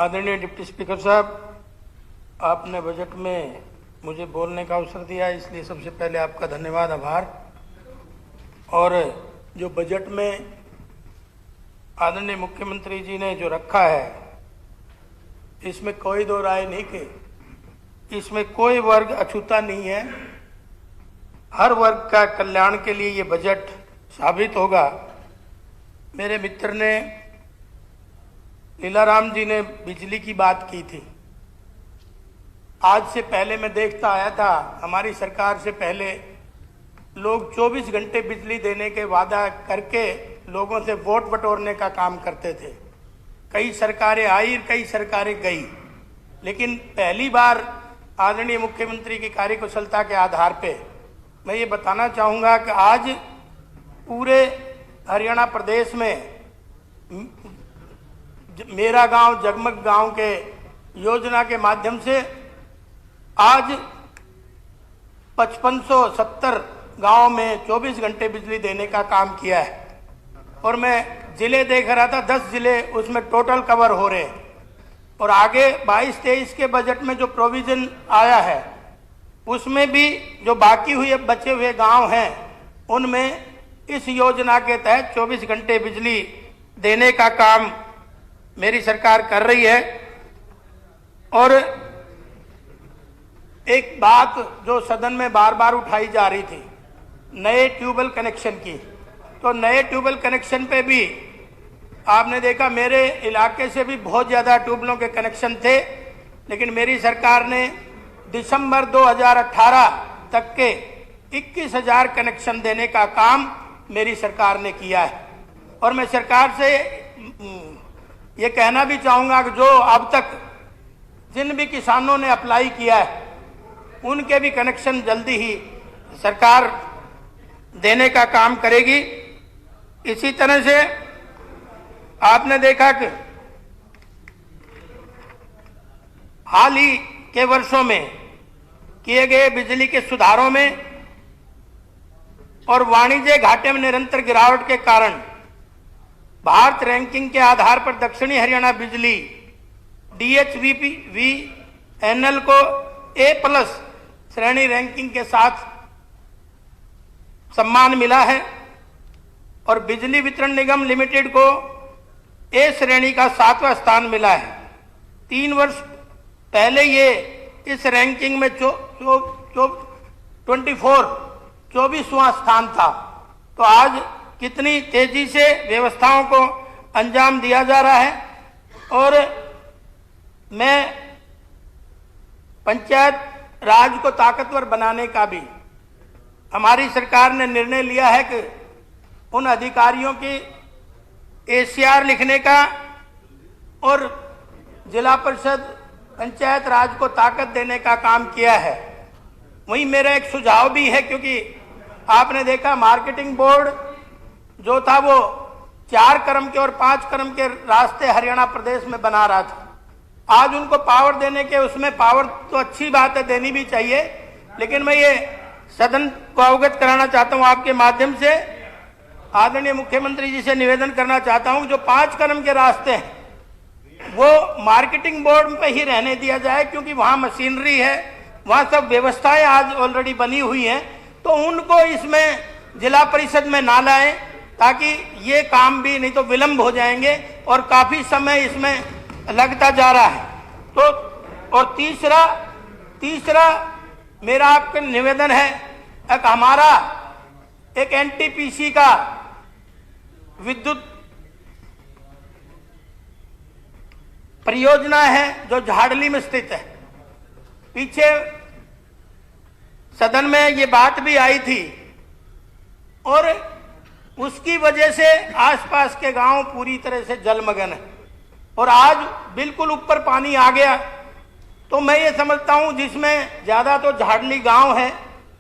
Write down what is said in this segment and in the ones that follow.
आदरणीय deputy speaker साहब, आपने बजट में मुझे बोलने का अवसर दिया, इसलिए सबसे पहले आपका धन्यवाद, आभार। और जो बजट में आदरणीय मुख्यमंत्री जी ने जो रखा है, इसमें कोई दो राय नहीं कि इसमें कोई वर्ग अछूता नहीं है। हर वर्ग का कल्याण के लिए ये बजट साबित होगा। मेरे मित्र ने, लीलाराम जी ने बिजली की बात की थी। आज से पहले मैं देखता आया था, हमारी सरकार से पहले लोग 24 घंटे बिजली देने के वादा करके लोगों से वोट बटोरने का काम करते थे। कई सरकारें आई, कई सरकारें गई, लेकिन पहली बार आदरणीय मुख्यमंत्री की कार्यकुशलता के आधार पे मैं ये बताना चाहूँगा कि आज पूरे हरियाणा प्रदेश में मेरा गांव जगमग गांव के योजना के माध्यम से आज 5570 गांव में 24 घंटे बिजली देने का काम किया है। और मैं जिले देख रहा था, 10 जिले उसमें टोटल कवर हो रहे हैं। और आगे 22-23 के बजट में जो प्रोविजन आया है, उसमें भी जो बाकी हुए बचे हुए गांव हैं, उनमें इस योजना के तहत 24 घंटे बिजली देने का काम मेरी सरकार कर रही है। और एक बात जो सदन में बार बार उठाई जा रही थी, नए ट्यूबवेल कनेक्शन की, तो नए ट्यूबवेल कनेक्शन पे भी आपने देखा, मेरे इलाके से भी बहुत ज़्यादा ट्यूबवेलों के कनेक्शन थे, लेकिन मेरी सरकार ने दिसंबर 2018 तक के 21,000 कनेक्शन देने का काम मेरी सरकार ने किया है। और मैं सरकार से ये कहना भी चाहूँगा कि जो अब तक जिन भी किसानों ने अप्लाई किया है, उनके भी कनेक्शन जल्दी ही सरकार देने का काम करेगी। इसी तरह से आपने देखा कि हाल ही के वर्षों में किए गए बिजली के सुधारों में और वाणिज्य घाटे में निरंतर गिरावट के कारण भारत रैंकिंग के आधार पर दक्षिणी हरियाणा बिजली DHVPVNL को A+ श्रेणी रैंकिंग के साथ सम्मान मिला है और बिजली वितरण निगम लिमिटेड को A श्रेणी का 7वां स्थान मिला है। 3 वर्ष पहले ये इस रैंकिंग में 24वां स्थान था। तो आज कितनी तेजी से व्यवस्थाओं को अंजाम दिया जा रहा है। और मैं पंचायत राज को ताकतवर बनाने का भी हमारी सरकार ने निर्णय लिया है कि उन अधिकारियों की ACR लिखने का और जिला परिषद पंचायत राज को ताकत देने का काम किया है। वहीं मेरा एक सुझाव भी है, क्योंकि आपने देखा मार्केटिंग बोर्ड जो था वो 4 क्रम के और 5 क्रम के रास्ते हरियाणा प्रदेश में बना रहा था। आज उनको पावर देने के, उसमें पावर तो अच्छी बात है, देनी भी चाहिए, लेकिन मैं ये सदन को अवगत कराना चाहता हूँ आपके माध्यम से, आदरणीय मुख्यमंत्री जी से निवेदन करना चाहता हूँ, जो 5 क्रम के रास्ते हैं वो मार्केटिंग बोर्ड पे ही रहने दिया जाए, क्योंकि वहाँ मशीनरी है, वहाँ सब व्यवस्थाएं आज ऑलरेडी बनी हुई हैं। तो उनको इसमें जिला परिषद में ना लाएं, ताकि ये काम भी, नहीं तो विलंब हो जाएंगे और काफी समय इसमें लगता जा रहा है। तो और तीसरा मेरा आपका निवेदन है, एक हमारा एक NTPC का विद्युत परियोजना है जो झाड़ली में स्थित है। पीछे सदन में ये बात भी आई थी और उसकी वजह से आसपास के गांव पूरी तरह से जलमग्न है और आज बिल्कुल ऊपर पानी आ गया। तो मैं ये समझता हूं, जिसमें ज्यादा तो झाड़ली गांव है,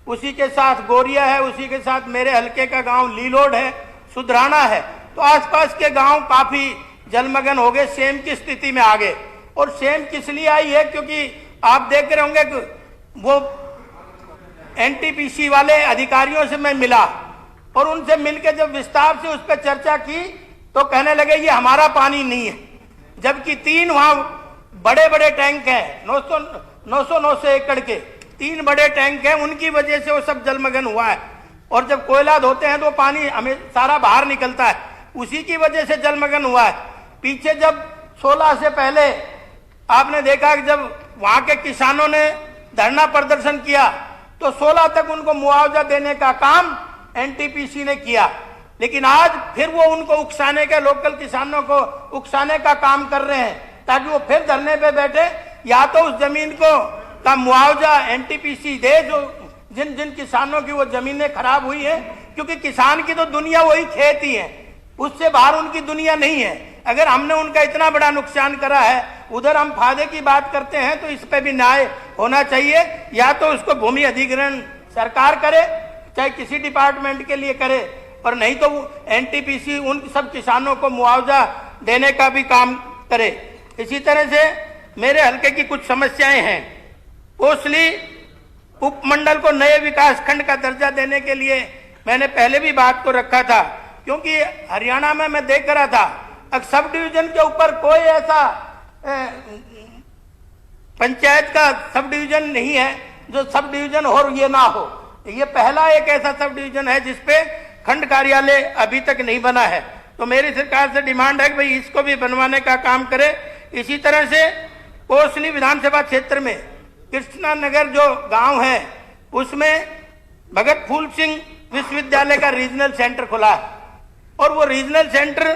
उसी के साथ गोरिया है, उसी के साथ मेरे हल्के का गांव लीलोड है, सुधराना है, तो आसपास के गांव काफी जलमग्न हो गए, सेम की स्थिति में आ गए। और सेम किस लिए आई है, क्योंकि आप देख रहे होंगे कि वो NTPC वाले अधिकारियों से मैं मिला और उनसे मिलकर जब विस्तार से उस पर चर्चा की तो कहने लगे ये हमारा पानी नहीं है, जबकि 3 वहां बड़े बड़े टैंक हैं 900 एकड़ के 3 बड़े टैंक हैं, उनकी वजह से वो सब जलमग्न हुआ है। और जब कोयला धोते हैं तो पानी हमें सारा बाहर निकलता है, उसी की वजह से जलमग्न हुआ है। पीछे जब 16 से पहले आपने देखा कि जब वहां के किसानों ने धरना प्रदर्शन किया तो 16 तक उनको मुआवजा देने का काम एनटीपीसी ने किया, लेकिन आज फिर वो उनको उकसाने का, लोकल किसानों को उकसाने का काम कर रहे हैं ताकि वो फिर धरने पे बैठे। या तो उस जमीन को का मुआवजा एनटीपीसी दे जो जिन जिन किसानों की वो जमीनें खराब हुई है, क्योंकि किसान की तो दुनिया वही खेत ही है, उससे बाहर उनकी दुनिया नहीं है। अगर हमने उनका इतना बड़ा नुकसान करा है, उधर हम फायदे की बात करते हैं, तो इस पे भी न्याय होना चाहिए। या तो उसको भूमि अधिग्रहण सरकार करे, चाहे किसी डिपार्टमेंट के लिए करे, और नहीं तो एनटीपीसी उन सब किसानों को मुआवजा देने का भी काम करे। इसी तरह से मेरे हल्के की कुछ समस्याएं हैं। कोसली उपमंडल को नए विकास खंड का दर्जा देने के लिए मैंने पहले भी बात को रखा था, क्योंकि हरियाणा में मैं देख रहा था अब सब डिवीजन के ऊपर कोई ऐसा पंचायत का सब डिवीजन नहीं है जो सब डिवीजन हो ये ना हो। ये पहला एक ऐसा सब डिवीजन है जिसपे खंड कार्यालय अभी तक नहीं बना है। तो मेरी सरकार से डिमांड है कि भाई इसको भी बनवाने का काम करे। इसी तरह से कोसली विधानसभा क्षेत्र में कृष्णा नगर जो गांव है उसमें भगत फूल सिंह विश्वविद्यालय का रीजनल सेंटर खुला है, और वो रीजनल सेंटर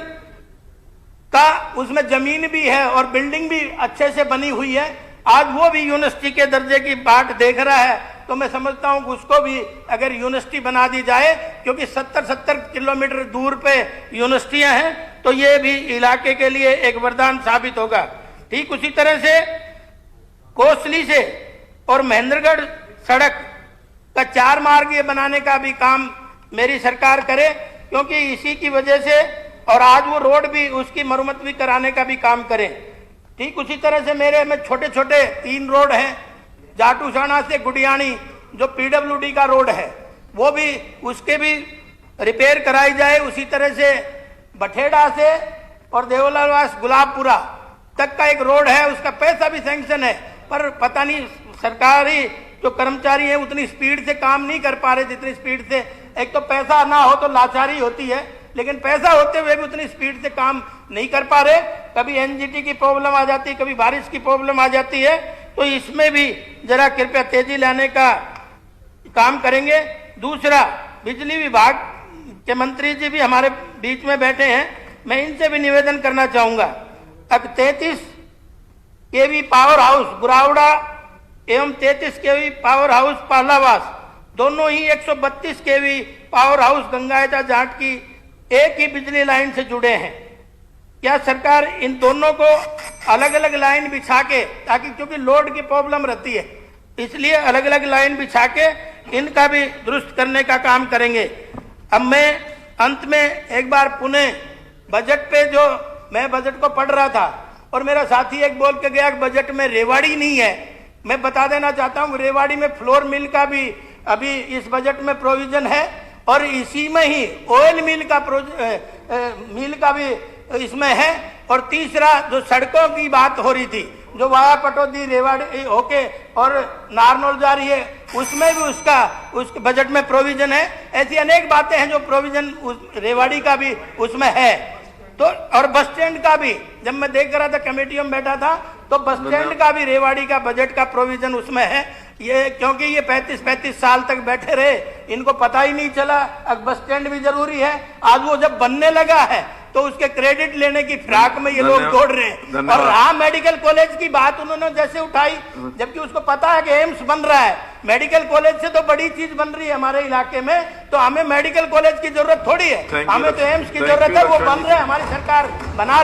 का उसमें जमीन भी है और बिल्डिंग भी अच्छे से बनी हुई है। आज वो भी यूनिवर्सिटी के दर्जे की बाट देख रहा है, तो मैं समझता हूं कि उसको भी अगर यूनिवर्सिटी बना दी जाए, क्योंकि 70-70 किलोमीटर दूर पे यूनिवर्सिटियां हैं, तो ये भी इलाके के लिए एक वरदान साबित होगा। ठीक उसी तरह से कोसली से और महेंद्रगढ़ सड़क का 4 मार्गीय बनाने का भी काम मेरी सरकार करे, क्योंकि इसी की वजह से, और आज वो रोड भी उसकी मरम्मत भी कराने का भी काम करें। ठीक उसी तरह से मेरे में छोटे छोटे 3 रोड हैं, जाटूसाना से गुडियाणी जो पीडब्ल्यूडी का रोड है वो भी, उसके भी रिपेयर कराई जाए। उसी तरह से बठेड़ा से और देवलावास गुलाबपुरा तक का एक रोड है, उसका पैसा भी सैंक्शन है, पर पता नहीं सरकारी जो कर्मचारी है उतनी स्पीड से काम नहीं कर पा रहे जितनी स्पीड से। एक तो पैसा ना हो तो लाचारी होती है, लेकिन पैसा होते हुए भी उतनी स्पीड से काम नहीं कर पा रहे। कभी एनजीटी की प्रॉब्लम आ जाती है, कभी बारिश की प्रॉब्लम आ जाती है, तो इसमें भी जरा कृपया तेजी लाने का काम करेंगे। दूसरा, बिजली विभाग के मंत्री जी भी हमारे बीच में बैठे हैं, मैं इनसे भी निवेदन करना चाहूंगा। अब 33 केवी पावर हाउस गुरावड़ा एवं 33 केवी पावर हाउस पालावास, दोनों ही 132 केवी पावर हाउस गंगायता जाट की एक ही बिजली लाइन से जुड़े हैं। क्या सरकार इन दोनों को अलग अलग लाइन बिछा के, ताकि क्योंकि लोड की प्रॉब्लम रहती है, इसलिए अलग अलग लाइन बिछा के इनका भी दुरुस्त करने का काम करेंगे। अब मैं अंत में एक बार पुनः बजट पे, जो मैं बजट को पढ़ रहा था और मेरा साथी एक बोल के गया कि बजट में रेवाड़ी नहीं है, मैं बता देना चाहता हूं रेवाड़ी में फ्लोर मिल का भी अभी इस बजट में प्रोविजन है, और इसी में ही ऑयल मिल का भी इसमें है। और तीसरा, जो सड़कों की बात हो रही थी जो वाया पटौदी रेवाड़ी होके और नारनौल जा रही है, उसमें भी उसके बजट में प्रोविजन है। ऐसी अनेक बातें हैं जो प्रोविजन रेवाड़ी का भी उसमें है। तो और बस स्टैंड का भी, जब मैं देख रहा था कमेटियों में बैठा था, तो बस स्टैंड का भी रेवाड़ी का बजट का प्रोविजन उसमें है। ये क्योंकि ये 35-35 साल तक बैठे रहे, इनको पता ही नहीं चला अब बस स्टैंड भी जरूरी है। आज वो जब बनने लगा है तो उसके क्रेडिट लेने की फिराक में ये लोग दौड़ रहे हैं। और रहा मेडिकल कॉलेज की बात उन्होंने जैसे उठाई, जबकि उसको पता है कि एम्स बन रहा है, मेडिकल कॉलेज से तो बड़ी चीज बन रही है हमारे इलाके में, तो हमें मेडिकल कॉलेज की जरूरत थोड़ी है, हमें तो एम्स की जरूरत है, वो बन रहे हैं, हमारी सरकार बना